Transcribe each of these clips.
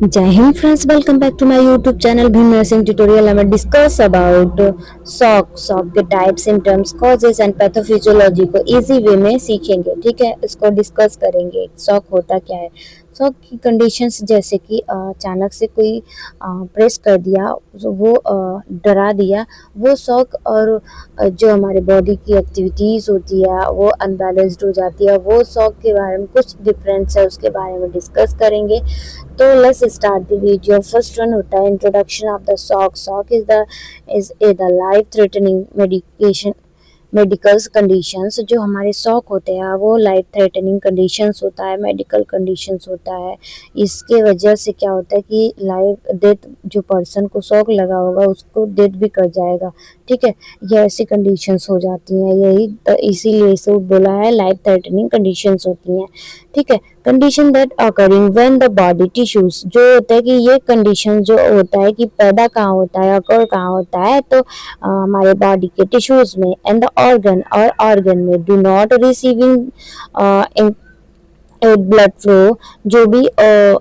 Jai Hind friends, welcome back to my YouTube channel Bhim Nursing Tutorial. हमें discuss about shock के type, symptoms, causes and pathophysiology को easy way में सीखेंगे। ठीक है, इसको डिस्कस करेंगे। शॉक होता क्या है, शॉक की कंडीशंस जैसे कि अचानक से कोई प्रेस कर दिया, वो डरा दिया, वो शॉक। और जो हमारे बॉडी की एक्टिविटीज़ होती है वो अनबैलेंस्ड हो जाती है, वो शॉक के बारे में कुछ डिफरेंस है उसके बारे में डिस्कस करेंगे। तो let's start the video. First one होता है introduction of the shock. Shock is the life threatening medicals conditions. जो हमारे शॉक होते हैं वो लाइफ थ्रेटनिंग कंडीशंस होता है, मेडिकल कंडीशंस होता है। इसके वजह से क्या होता है कि लाइफ डेथ, जो पर्सन को शॉक लगा होगा उसको डेथ भी कर जाएगा। ठीक है, ये ऐसी कंडीशंस हो जाती हैं, यही तो इसीलिए इसे बोला है लाइफ थ्रेटनिंग कंडीशंस होती हैं। ठीक है, condition that occurring when the body tissues, जो होता है कि ये कंडीशन जो होता है कि पैदा कहाँ होता है, अकर कहाँ होता है, तो हमारे बॉडी के टिश्यूज में एंड द ऑर्गन, और ऑर्गन में do not receiving blood flow, जो भी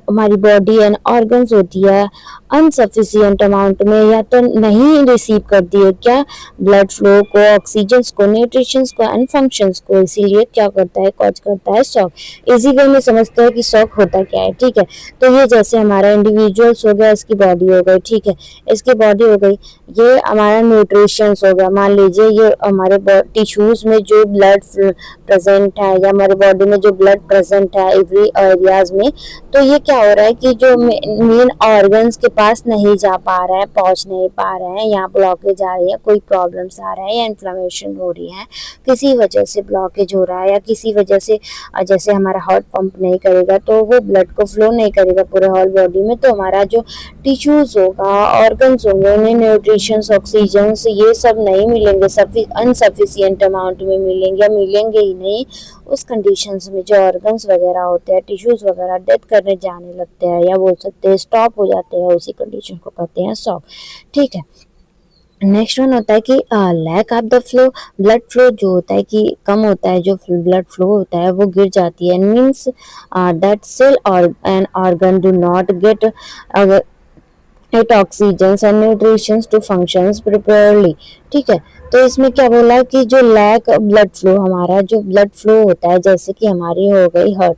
हमारी बॉडी एंड ऑर्गन्स होती है अनसफिशियंट अमाउंट में या तो नहीं रिसीव करती है क्या, ब्लड फ्लो को, ऑक्सीजन को, न्यूट्रिशंस को एंड फंक्शंस को। इसीलिए क्या करता है, कॉज करता है शॉक। इसी वे में समझते हैं कि शॉक होता क्या है। ठीक है, तो ये जैसे हमारा इंडिविजुअल्स हो गया, इसकी बॉडी हो गई। ठीक है, इसकी बॉडी हो गई, ये हमारा न्यूट्रिशंस हो गया। मान लीजिए ये हमारे टिश्यूज में जो ब्लड प्रेजेंट है या हमारे बॉडी में जो ब्लड प्रेजेंट है एवरी एरियाज में, तो ये क्या हो रहा है कि जो मेन ऑर्गन्स के पास नहीं जा पा रहे हैं, पहुंच नहीं पा रहे हैं, यहाँ ब्लॉकेज आ रही है, कोई प्रॉब्लम्स आ रहा है या इन्फ्लेमेशन हो रही है, किसी वजह से ब्लॉकेज हो रहा है, या किसी वजह से जैसे हमारा हार्ट पंप नहीं करेगा तो वो ब्लड को फ्लो नहीं करेगा पूरे होल बॉडी में, तो हमारा जो टिश्यूज होगा, ऑर्गन्स होंगे, उन्हें न्यूट्रिशंस, ऑक्सीजन्स ये सब नहीं मिलेंगे, अनसफिशियंट अमाउंट में मिलेंगे, मिलेंगे ही नहीं। उस कंडीशंस में जो ऑर्गन्स वगैरह होते हैं, टिश्यूज वगैरह डेथ करने जाने लगते हैं, या बोल सकते हैं स्टॉप हो जाते हैं, उसी कंडीशन को कहते हैं शॉक। ठीक है, नेक्स्ट वन होता है कि lack of the flow. Blood flow जो होता है कि कम होता है, जो ब्लड फ्लो होता है वो गिर जाती है, मीन्स दैट सेल और an organ do not get it oxygen and nutritions to functions properly. ठीक है, तो इसमें क्या बोला है कि जो लैक ब्लड फ्लो, हमारा जो ब्लड फ्लो होता है, जैसे कि हमारी हो गई हार्ट।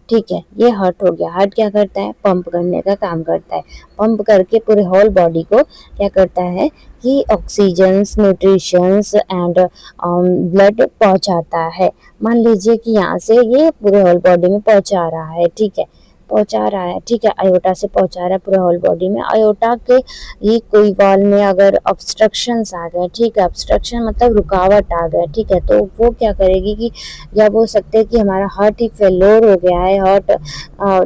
ठीक है, ये हार्ट हो गया। हार्ट क्या करता है, पंप करने का काम करता है, पंप करके पूरे होल बॉडी को क्या करता है कि ऑक्सीजन्स, न्यूट्रिशंस एंड ब्लड पहुंचाता है। मान लीजिए कि यहाँ से ये पूरे होल बॉडी में पहुंचा रहा है। ठीक है, पहुंचा रहा है। ठीक है, आयोटा से पहुंचा रहा है पूरे होल बॉडी में। आयोटा के ही कोई वॉल में अगर ऑब्स्ट्रक्शंस आ गए, ठीक है, ऑब्स्ट्रक्शन मतलब रुकावट आ गया, ठीक है, तो वो क्या करेगी कि, या बोल सकते हैं कि हमारा हार्ट ही फेलोर हो गया है, हार्ट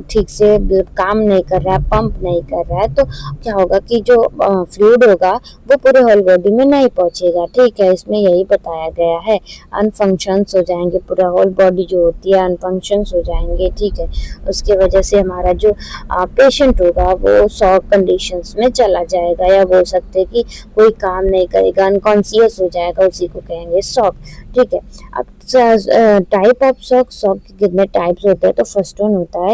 ठीक से काम नहीं कर रहा है, पंप नहीं कर रहा है, तो क्या होगा कि जो फ्लूइड होगा वो पूरे होल बॉडी में नहीं पहुंचेगा। ठीक है, इसमें यही बताया गया है, अनफंक्शंस हो जाएंगे, पूरा होल बॉडी जो होती है अनफंक्शंस हो जाएंगे। ठीक है, उसके वजह से हमारा जो पेशेंट होगा वो शॉक कंडीशंस में चला जाएगा, या बोल सकते हैं कि कोई काम नहीं करेगा, अनकॉन्शियस हो जाएगा, उसी को कहेंगे शॉक। ठीक है, अब टाइप ऑफ शॉक, शॉक के कितने टाइप्स होते हैं, तो फर्स्ट वन होता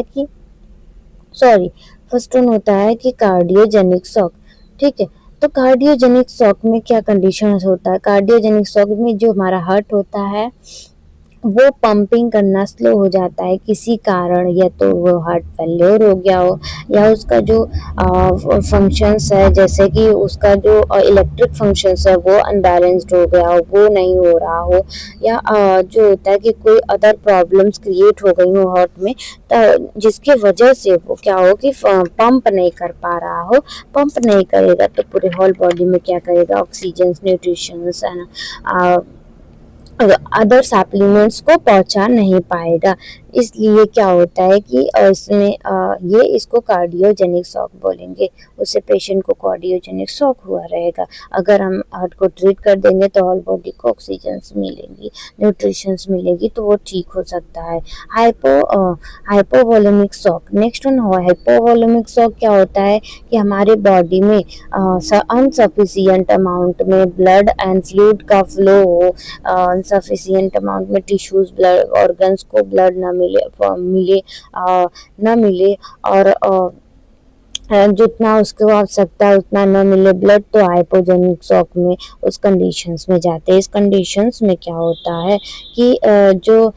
है कि कार्डियोजेनिक शॉक। ठीक है, तो कार्डियोजेनिक शॉक में क्या कंडीशन होता है, कार्डियोजेनिक शॉक में जो हमारा हार्ट होता है वो पंपिंग करना स्लो हो जाता है किसी कारण, या तो वो हार्ट फेल्योर हो गया हो, या उसका जो फंक्शंस है, जैसे कि उसका जो इलेक्ट्रिक फंक्शंस है वो अनबैलेंस्ड हो गया हो, वो नहीं हो रहा हो, या जो होता है कि कोई अदर प्रॉब्लम्स क्रिएट हो गई हो हार्ट में, जिसकी वजह से वो क्या हो कि पंप नहीं कर पा रहा हो। पंप नहीं करेगा तो पूरे होल बॉडी में क्या करेगा, oxygen, nutritions and other supplements को पहुंचा नहीं पाएगा। इसलिए क्या होता है कि इसमें ये इसको कार्डियोजेनिक शॉक बोलेंगे, उससे पेशेंट को कार्डियोजेनिक शॉक हुआ रहेगा। अगर हम हार्ट को ट्रीट कर देंगे तो होल बॉडी को ऑक्सीजन मिलेगी, न्यूट्रिशंस मिलेगी, तो वो ठीक हो सकता है। हाइपोवोलेमिक शॉक, नेक्स्ट वन हो हाइपोवोलेमिक शॉक। क्या होता है कि हमारे बॉडी में अनसफिशियंट अमाउंट में ब्लड एंड फ्लूइड का फ्लो हो, अनसफिशियंट अमाउंट में टिश्यूज, ब्लड ऑर्गन्स को ब्लड ना मिले, ना मिले, और जितना उसको आवश्यकता है उतना न मिले ब्लड, तो हाइपोजेनिक शॉक में उस कंडीशंस में जाते हैं। इस कंडीशंस में क्या होता है कि जो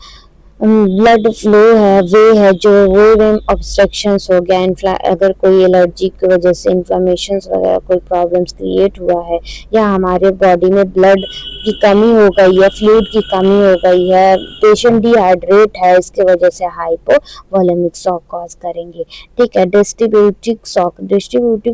ब्लड फ्लो है वे है जो वो में ऑब्स्ट्रक्शंस हो गया, अगर कोई एलर्जी की वजह से इन्फ्लामेशंस वगैरह कोई प्रॉब्लम्स क्रिएट हुआ है, या हमारे बॉडी में ब्लड की कमी हो गई है, फ्लूइड की कमी हो गई है, पेशेंट डिहाइड्रेट है, इसके वजह से हाइपोवोलेमिक शॉक कॉज करेंगे। ठीक है। Distributive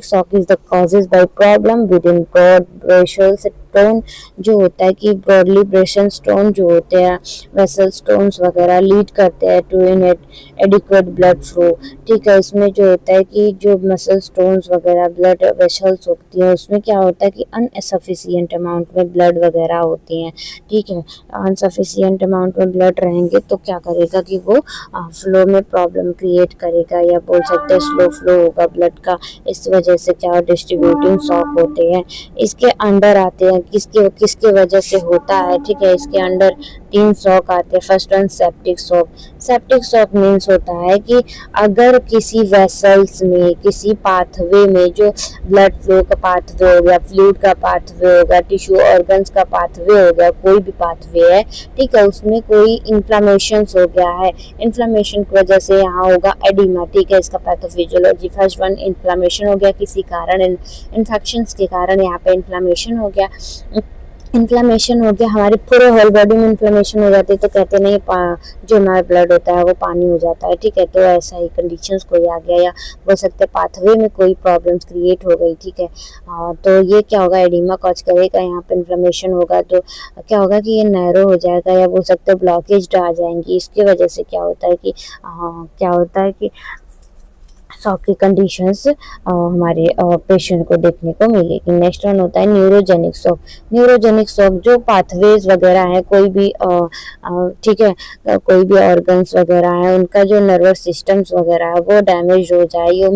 shock is the causes by problem with in broad brachial stone, जो होता है कि ब्रॉडली ब्रेशन स्टोन जो होते हैं, वेसल स्टोन्स वगैरह लीड करते हैं to inadequate blood flow. ठीक है। इसमें जो होता है कि जो मसल स्टोन्स वगैरह ब्लड वेसल्स होती हैं उसमें क्या होता है कि अनसफिशिएंट अमाउंट में ब्लड वगैरह होती हैं। ठीक है। अनसफिशिएंट अमाउंट में ब्लड रहेंगे तो क्या करेगा कि वो फ्लो में प्रॉब्लम क्रिएट करेगा, या बोल सकते हैं स्लो फ्लो होगा ब्लड का। इस वजह से क्या डिस्ट्रीब्यूटिंग शॉक होते हैं। इसके अंडर आते हैं किसके किसके वजह से होता है। ठीक है। इसके अंडर 3 शॉक आते हैं। First one septic shock. Septic shock means होता है कि अगर किसी वेसल्स में, किसी पाथवे में, जो ब्लड फ्लो का पाथवे हो गया, फ्लूइड का पाथवे हो गया, टिश्यू ऑर्गन्स का पाथवे हो गया, कोई भी पाथवे है, ठीक है, उसमें कोई इन्फ्लामेशन हो गया है, इन्फ्लामेशन की वजह से यहाँ होगा एडिमा। ठीक है। इसका पैथोफिजियोलॉजी, फर्स्ट वन इन्फ्लामेशन हो गया किसी कारण, इन्फेक्शन के कारण यहाँ पे इन्फ्लामेशन हो गया। इन्फ्लामेशन हो गया, हमारी पूरे होल बॉडी में इन्फ्लामेशन हो जाती है तो कहते नहीं जो हमारा ब्लड होता है वो पानी हो जाता है। ठीक है। तो ऐसा ही कंडीशंस कोई आ गया, या बोल सकते हैं पाथवे में कोई प्रॉब्लम्स क्रिएट हो गई। ठीक है। तो ये क्या होगा, एडिमा कॉज करेगा, यहाँ पे इन्फ्लामेशन होगा तो क्या होगा कि ये नैरो हो जाएगा, या बोल सकते हैं ब्लॉकेज आ जाएंगी। इसकी वजह से क्या होता है कि शॉक की कंडीशंस हमारे पेशेंट को देखने को मिलेगी। नेक्स्ट वन होता है न्यूरोजेनिक शॉक। न्यूरोजेनिक शॉक जो पाथवेज वगैरह है, कोई भी ठीक है, कोई भी ऑर्गन्स वगैरह है, उनका जो नर्वस सिस्टम्स वगैरह है वो डैमेज हो जाए, ये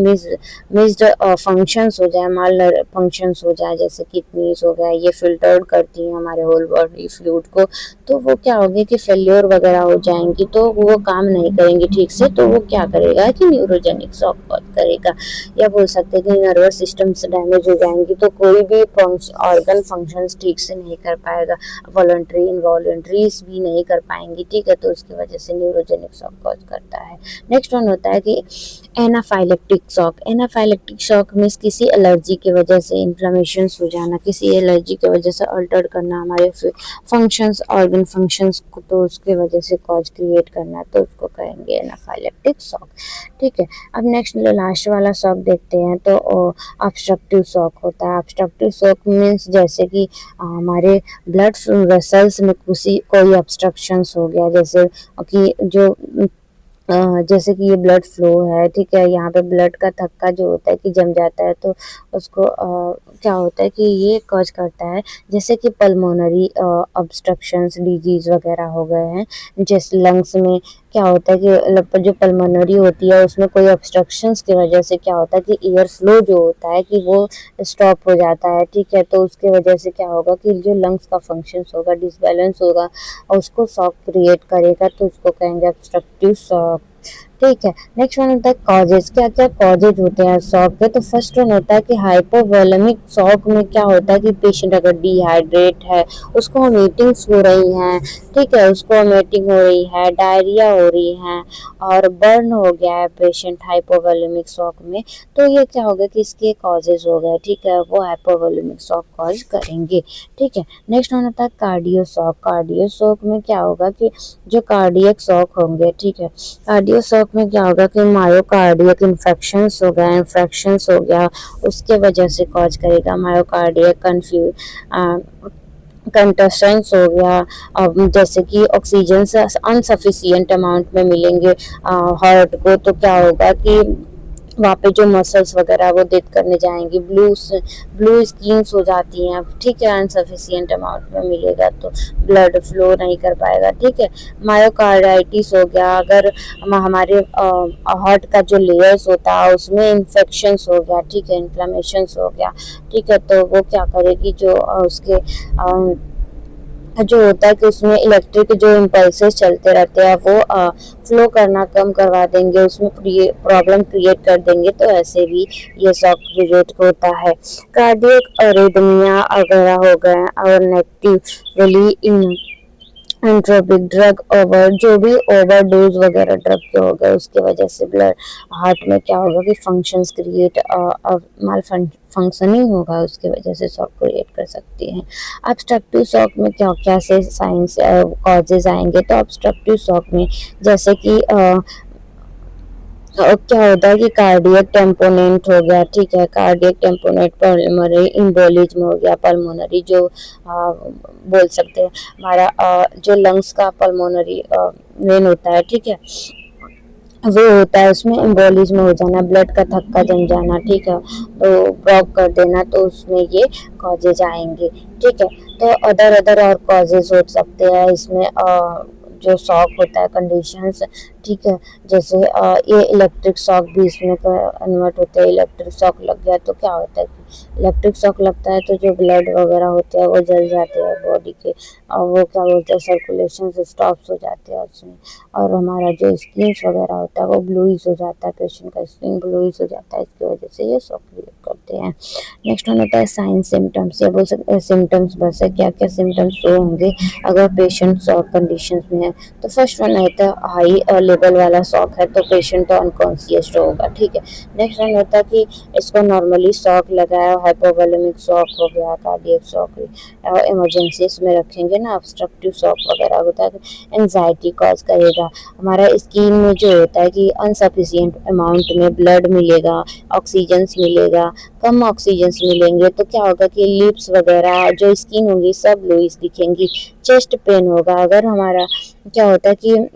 मिस्ड फंक्शंस हो जाए, माल फंक्शंस हो जाए, जैसे किडनीज हो गया, ये फिल्टर्ड करती हैं हमारे होल बॉडी फ्लूइड को, तो वो क्या होगी कि फेल्योर वगैरह हो जाएंगी, तो वो काम नहीं करेंगी ठीक से, तो वो क्या करेगा कि न्यूरोजेनिक शॉक करेगा। या बोल सकते हैं कि नर्वस सिस्टम से डैमेज हो जाएंगी तो कोई भी ऑर्गन फंक्शंस ठीक से नहीं कर पाएगा, वॉलंटरी इनवॉलंटरीज भी नहीं कर पाएंगी। ठीक है। तो उसकी वजह से न्यूरोजेनिक शॉक कॉज करता है। नेक्स्ट वन होता है कि anaphylactic shock. Anaphylactic shock means किसी एलर्जी की वजह से इन्फ्लेमेशन हो जाना, किसी एलर्जी की वजह से अल्टर करना हमारे फंक्शंस, ऑर्गन फंक्शंस को, तो उसके वजह से कॉज क्रिएट करना, तो उसको कहेंगे एनाफाइलेक्टिक शॉक। ठीक है। अब नेक्स्ट लास्ट वाला शॉक देखते हैं, तो ऑब्स्ट्रक्टिव शॉक होता है। ऑब्स्ट्रक्टिव शॉक मीन्स जैसे कि हमारे ब्लड वेसल्स में कोई ऑब्स्ट्रक्शंस हो गया, जैसे कि जैसे कि ये ब्लड फ्लो है। ठीक है। यहाँ पे ब्लड का थक्का जो होता है कि जम जाता है, तो उसको क्या होता है कि ये कॉज करता है, जैसे कि पल्मोनरी ऑब्स्ट्रक्शंस डिजीज वगैरह हो गए हैं, जैसे लंग्स में क्या होता है कि जो पल्मोनरी होती है उसमें कोई ऑब्स्ट्रक्शंस की वजह से क्या होता है कि एयर फ्लो जो होता है कि वो स्टॉप हो जाता है। ठीक है। तो उसके वजह से क्या होगा कि जो लंग्स का फंक्शंस होगा डिसबैलेंस होगा और उसको शॉक क्रिएट करेगा, तो उसको कहेंगे ऑब्स्ट्रक्टिव शॉक। ठीक है। नेक्स्ट वन होता है कॉजेज। क्या क्या कॉजेज होते हैं शॉक के, तो फर्स्ट वन होता है कि हाइपोवोलेमिक शॉक में क्या होता है कि पेशेंट अगर डिहाइड्रेट है, उसको वोमिटिंग्स हो रही हैं, ठीक है, उसको वोमिटिंग हो रही है, डायरिया हो रही है और बर्न हो गया है पेशेंट हाइपोवोलेमिक शॉक में, तो ये क्या होगा कि इसके कॉजेज हो गए। ठीक है। वो हाइपोवोलेमिक शॉक कॉज करेंगे। ठीक है। नेक्स्ट वन होता है कार्डियो शॉक। कार्डियो शॉक में क्या होगा कि जो कार्डियक शॉक होंगे, ठीक है, कार्डियो शॉक में क्या होगा कि मायोकार्डियक इन्फेक्शंस हो गया, उसके वजह से कॉज करेगा मायोकार्डियक कंटशंस हो गया, जैसे कि ऑक्सीजन से अनसफिशिएंट अमाउंट में मिलेंगे हार्ट को, तो क्या होगा कि वहाँ पे जो मसल्स वगैरह वो डेथ करने जाएंगी, ब्लू स्किन्स हो जाती हैं। ठीक है। अनसफिशिएंट अमाउंट में मिलेगा तो ब्लड फ्लो नहीं कर पाएगा। ठीक है। मायोकार्डाइटिस हो गया, अगर हमारे हार्ट का जो लेयर्स होता है उसमें इन्फेक्शंस हो गया, ठीक है, इन्फ्लेमेशंस हो गया, ठीक है, तो वो क्या करेगी जो उसके जो होता है कि उसमें इलेक्ट्रिक जो इम्पल्सेस चलते रहते हैं वो फ्लो करना कम करवा देंगे, उसमें प्रॉब्लम क्रिएट कर देंगे, तो ऐसे भी ये शॉक क्रिएट होता है। कार्डियक अरिदमिया वगैरह हो गए और नेगेटिवली इन एंट्रोपिक ड्रग ओवर, जो भी ओवरडोज वगैरह ड्रग के हो गए उसके वजह से ब्लड हार्ट में क्या होगा कि फंक्शंस क्रिएट माल फंक्शनिंग होगा, उसके वजह से शॉक क्रिएट कर सकती हैं। ऑब्स्ट्रक्टिव शॉक में क्या क्या से साइंस कॉजेज आएंगे, तो ऑब्स्ट्रक्टिव शॉक में जैसे कि क्या होता है कि कार्डियक टेम्पोनेंट हो गया, ठीक है, कार्डियक टेम्पोनेंट, पल्मोनरी इम्बोलिज्म हो गया, पल्मोनरी जो बोल सकते हैं हमारा जो लंग्स का पल्मोनरी वेन होता है, ठीक है, वो होता है, उसमें एम्बोलिज्म हो जाना, ब्लड का थक्का जम जाना, ठीक है, तो ब्लॉक कर देना, तो उसमें ये कॉजेज आएंगे, ठीक है। तो अदर और कॉजेज हो सकते हैं इसमें जो शॉक होता है कंडीशंस, ठीक है, जैसे ये इलेक्ट्रिक शॉक भी इसमें कन्वर्ट होते हैं। इलेक्ट्रिक शॉक लग गया तो क्या होता है कि इलेक्ट्रिक शॉक लगता है तो जो ब्लड वगैरह होते हैं वो जल जाते हैं बॉडी के, और वो क्या बोलते हैं सर्कुलेशन स्टॉप्स हो जाते हैं उसमें, और हमारा जो स्किन वगैरह होता है वो ब्लूइश हो जाता है, पेशेंट का स्किन ब्लूइश हो जाता है, इसकी वजह से ये शॉक क्रिएट करते हैं। नेक्स्ट वन होता है साइन सिम्टम्स, ये बोल सकते हैं सिम्टम्स बस है, क्या क्या सिम्टम्स शो होंगे अगर पेशेंट शॉक कंडीशन में है। तो फर्स्ट वन होता है हाई लेवल वाला शॉक है तो पेशेंट तो अनकॉन्शियस होगा, ठीक है। नेक्स्ट वन होता है कि इसको नॉर्मली शॉक लगाया, हाइपोवोलेमिक शॉक हो गया, कार्डियक शॉक, इमरजेंसी में रखेंगे ना, ऑब्स्ट्रक्टिव शॉक वगैरह होता है, एंजाइटी कॉज करेगा, हमारा स्किन में जो होता है कि अनसफिशियंट अमाउंट में ब्लड मिलेगा, ऑक्सीजन मिलेगा, कम ऑक्सीजन मिलेंगे तो क्या होगा कि लिप्स वगैरह जो स्किन होगी सब लुइस दिखेंगी, चेस्ट पेन होगा, अगर हमारा क्या होता है कि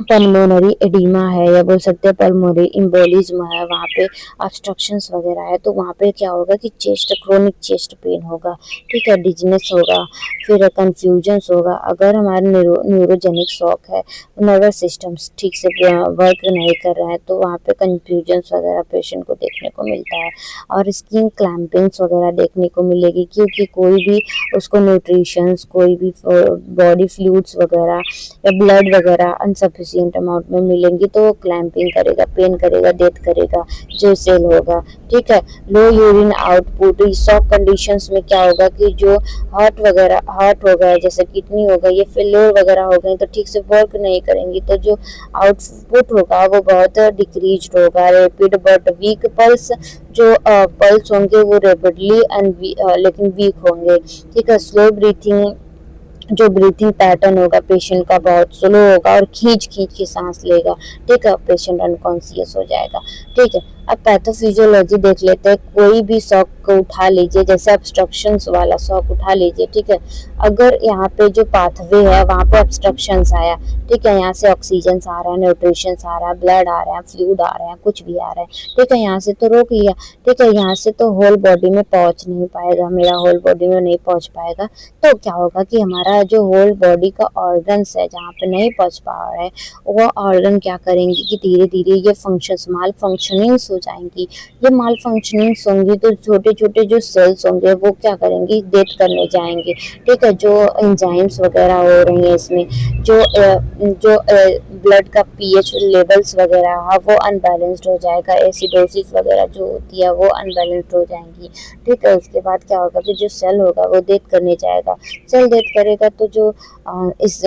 पल्मोनरी एडिमा है या बोल सकते हैं पल्मोनरी इम्बोलिज्म है, वहाँ पे ऑब्स्ट्रक्शंस वगैरह है, तो वहाँ पे क्या होगा कि चेस्ट क्रोनिक चेस्ट पेन होगा, ठीक है, डिजनेस होगा, फिर कंफ्यूजन्स होगा, अगर हमारा न्यूरोजेनिक शॉक है, नर्वस सिस्टम्स ठीक से वर्क नहीं कर रहा है तो वहाँ पे कंफ्यूजन्स वगैरह पेशेंट को देखने को मिलता है, और स्किन क्लैम्पिंग्स वगैरह देखने को मिलेगी, क्योंकि कोई भी उसको न्यूट्रिशंस, कोई भी बॉडी फ्लूइड्स वगैरह या ब्लड वगैरह अनसफिशियंट अमाउंट में मिलेंगी तो वो क्लैंपिंग करेगा, पेन करेगा, डेथ करेगा जो सेल होगा, ठीक है। लो यूरिन आउटपुट, शॉक कंडीशंस में क्या होगा कि जो हार्ट हो गया जैसे किडनी हो गई, ये फेलियर वगैरह हो गई तो ठीक से वर्क नहीं करेंगी, तो जो आउटपुट होगा वो बहुत डिक्रीज होगा, रैपिड बट वीक पल्स, जो पल्स होंगे वो रैपिडली एंड लेकिन वीक होंगे, ठीक है। स्लो ब्रीथिंग, जो ब्रीथिंग पैटर्न होगा पेशेंट का बहुत स्लो होगा और खींच खींच के सांस लेगा, ठीक है, पेशेंट अनकॉन्शियस हो जाएगा, ठीक है। अब पैथोफिजियोलॉजी देख लेते हैं, कोई भी शॉक को उठा लीजिए, जैसे ऑब्स्ट्रक्शंस वाला शॉक उठा लीजिए, ठीक है, अगर यहाँ पे जो पाथवे है वहाँ पे ऑब्स्ट्रक्शंस आया, ठीक है, यहाँ से ऑक्सीजन आ रहा है, न्यूट्रिशन आ रहा है, ब्लड आ रहा है, फ्लूइड आ रहा है, कुछ भी आ रहा है, ठीक है, यहाँ से तो रोक लिया, ठीक है, यहाँ से तो होल बॉडी में पहुँच नहीं पाएगा, मेरा होल बॉडी में नहीं पहुँच पाएगा, तो क्या होगा कि हमारा जो होल बॉडी का ऑर्गन्स है जहाँ पे नहीं पहुँच पा रहा है वो ऑर्गन क्या करेंगे कि धीरे धीरे ये फंक्शंस माल फंक्शनिंग्स हो जाएंगी, ये माल फंक्शनिंग्स होंगी तो छोटे छोटे जो सेल्स होंगे वो क्या करेंगी, डेथ करने जाएंगे, ठीक है, जो एंजाइम्स वगैरह हो रही हैं इसमें, जो ब्लड का पीएच लेवल्स वगैरह है वो अनबैलेंस्ड हो जाएगा, एसिडोसिस वगैरह जो होती है वो अनबैलेंस्ड हो जाएंगी, ठीक है। उसके बाद क्या होगा कि जो सेल होगा वो डेथ करने जाएगा, सेल डेथ करेगा तो जो इस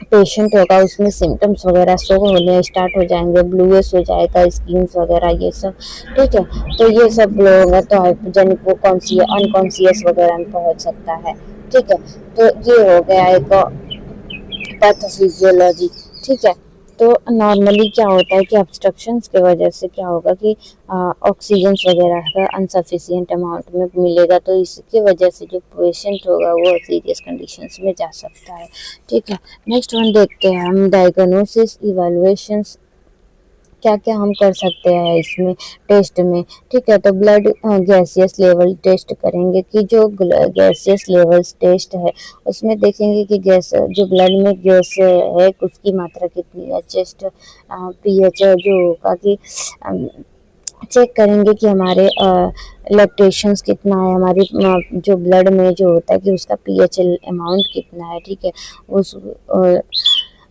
पेशेंट होगा उसमें सिम्टम्स वगैरह शो होने स्टार्ट हो जाएंगे, ब्लूइश हो जाएगा स्किन वगैरह ये सब, ठीक है, तो ये सब होगा तो हाइपोजेनिक वो अनकॉन्शियस वगैरह में पहुंच सकता है, ठीक है। तो ये हो गया एक पैथोफिजियोलॉजी, ठीक है। तो नॉर्मली क्या होता है कि ऑब्स्ट्रक्शंस की वजह से क्या होगा कि ऑक्सीजन वगैरह का अनसफिशियंट अमाउंट में मिलेगा, तो इसकी वजह से जो पेशेंट होगा वो सीरियस कंडीशंस में जा सकता है, ठीक है। नेक्स्ट वन देखते हैं हम डायग्नोसिस इवैल्यूएशंस, क्या क्या हम कर सकते हैं इसमें टेस्ट में, ठीक है। तो ब्लड गैसियस लेवल टेस्ट करेंगे कि जो गैसियस लेवल्स टेस्ट है उसमें देखेंगे कि गैस जो ब्लड में गैस है उसकी मात्रा कितनी है, चेस्ट पीएच जो होगा कि चेक करेंगे कि हमारे इलेक्ट्रेशंस कितना है, हमारी जो ब्लड में जो होता है कि उसका पीएच अमाउंट कितना है, ठीक है। उस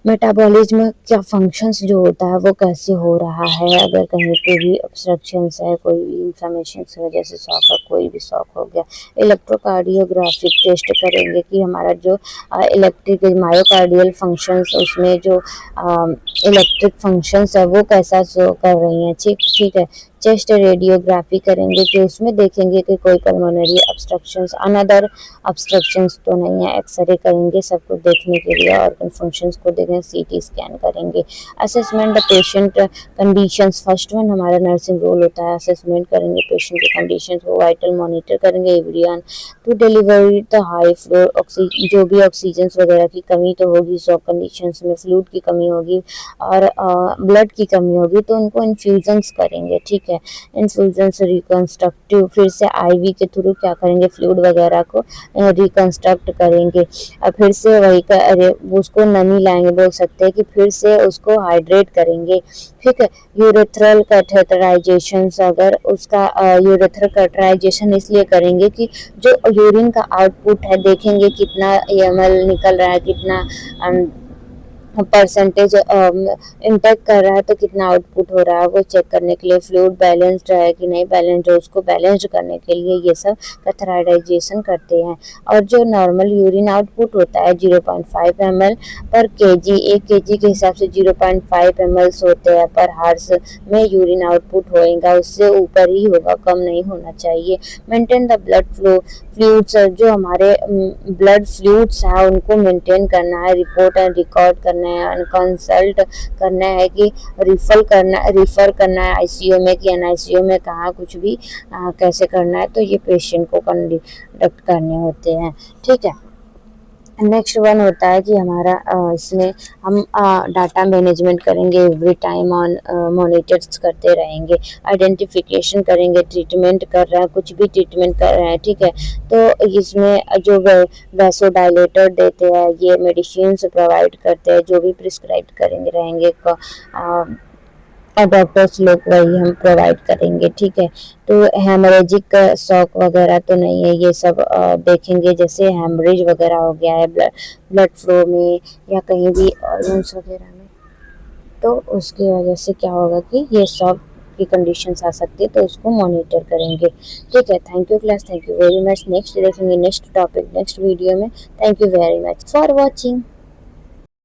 मेटाबॉलिज्म क्या फंक्शंस जो होता है वो कैसे हो रहा है, अगर कहीं पे भी ऑब्स्ट्रक्शंस है, कोई भी इंफ्लेमेशन की वजह से शॉक है, कोई भी शॉक हो गया। इलेक्ट्रोकार्डियोग्राफिक टेस्ट करेंगे कि हमारा जो इलेक्ट्रिक मायोकार्डियल फंक्शंस, उसमें जो इलेक्ट्रिक फंक्शंस है वो कैसा शो कर रही हैं, ठीक ठीक है। चेस्ट रेडियोग्राफी करेंगे कि उसमें देखेंगे कि कोई पल्मोनरी ऑब्स्ट्रक्शंस, अनदर ऑब्स्ट्रक्शंस तो नहीं है। एक्सरे करेंगे सबको देखने के लिए, ऑर्गन फंक्शंस को देखेंगे, सीटी स्कैन करेंगे। Assessment the patient conditions, first one हमारा नर्सिंग रोल होता है, असेसमेंट करेंगे पेशेंट की कंडीशंस को, वाइटल मॉनिटर करेंगे everyone to delivery the high flow oxygen, जो भी ऑक्सीजन वगैरह की कमी तो होगी शॉक कंडीशंस में, फ्लूइड की कमी होगी और ब्लड की कमी होगी तो उनको इन्फ्यूजन्स करेंगे, ठीक है। इन्फ्यूजन से रिकंस्ट्रक्टिव, फिर से आईवी के थ्रू क्या करेंगे, फ्लूइड वगैरह को रिकंस्ट्रक्ट करेंगे। और फिर से वही अरे उसको नमी लाएंगे, बोल सकते हैं कि फिर से उसको हाइड्रेट करेंगे, ठीक है। यूरेथ्रल कैथेटराइजेशन, अगर उसका यूरेथ्रल कैथेटराइजेशन इसलिए करेंगे कि जो यूरिन का आउटपुट है देखेंगे कितना ml निकल रहा है, कितना परसेंटेज इंटेक कर रहा है, तो कितना आउटपुट हो रहा है वो चेक करने के लिए। फ्लूइड बैलेंस्ड है कि नहीं बैलेंस्ड है, उसको बैलेंस्ड करने के लिए ये सब कैथेटराइजेशन करते हैं। और जो नॉर्मल यूरिन आउटपुट होता है 0.5 ml पर केजी, 1 केजी के हिसाब से 0.5 ml होते हैं पर हार्स में यूरिन आउटपुट होएगा, उससे ऊपर ही होगा, कम नहीं होना चाहिए। मेंटेन द ब्लड फ्लूइड्स, जो हमारे ब्लड फ्लूइड्स हैं उनको मेंटेन करना है, रिपोर्ट एंड रिकॉर्ड करना है, कंसल्ट करना है कि रिफर करना है आईसीयू में कि एनआईसीयू में, कहाँ कुछ भी कैसे करना है, तो ये पेशेंट को कंडक्ट करने होते हैं, ठीक है। नेक्स्ट वन होता है कि हमारा इसमें हम डाटा मैनेजमेंट करेंगे, एवरी टाइम ऑन मॉनिटर्स करते रहेंगे, आइडेंटिफिकेशन करेंगे, ट्रीटमेंट कर रहे हैं, कुछ भी ट्रीटमेंट कर रहे हैं, ठीक है। तो इसमें जो वैसोडाइलेटर देते हैं, ये मेडिसिन प्रोवाइड करते हैं, जो भी प्रिस्क्राइब करेंगे रहेंगे और डॉक्टर्स लोग वही हम प्रोवाइड करेंगे, ठीक है। तो हेमरेजिक शॉक वगैरह तो नहीं है, ये सब देखेंगे, जैसे हेमरेज वगैरह हो गया है ब्लड फ्लो में या कहीं भी ऑर्गन्स वगैरह में, तो उसकी वजह से क्या होगा कि ये शॉक की कंडीशंस आ सकती है, तो उसको मॉनिटर करेंगे, ठीक है। Thank you class, thank you very much. Next देखेंगे नेक्स्ट टॉपिक नेक्स्ट वीडियो में। Thank you very much for watching.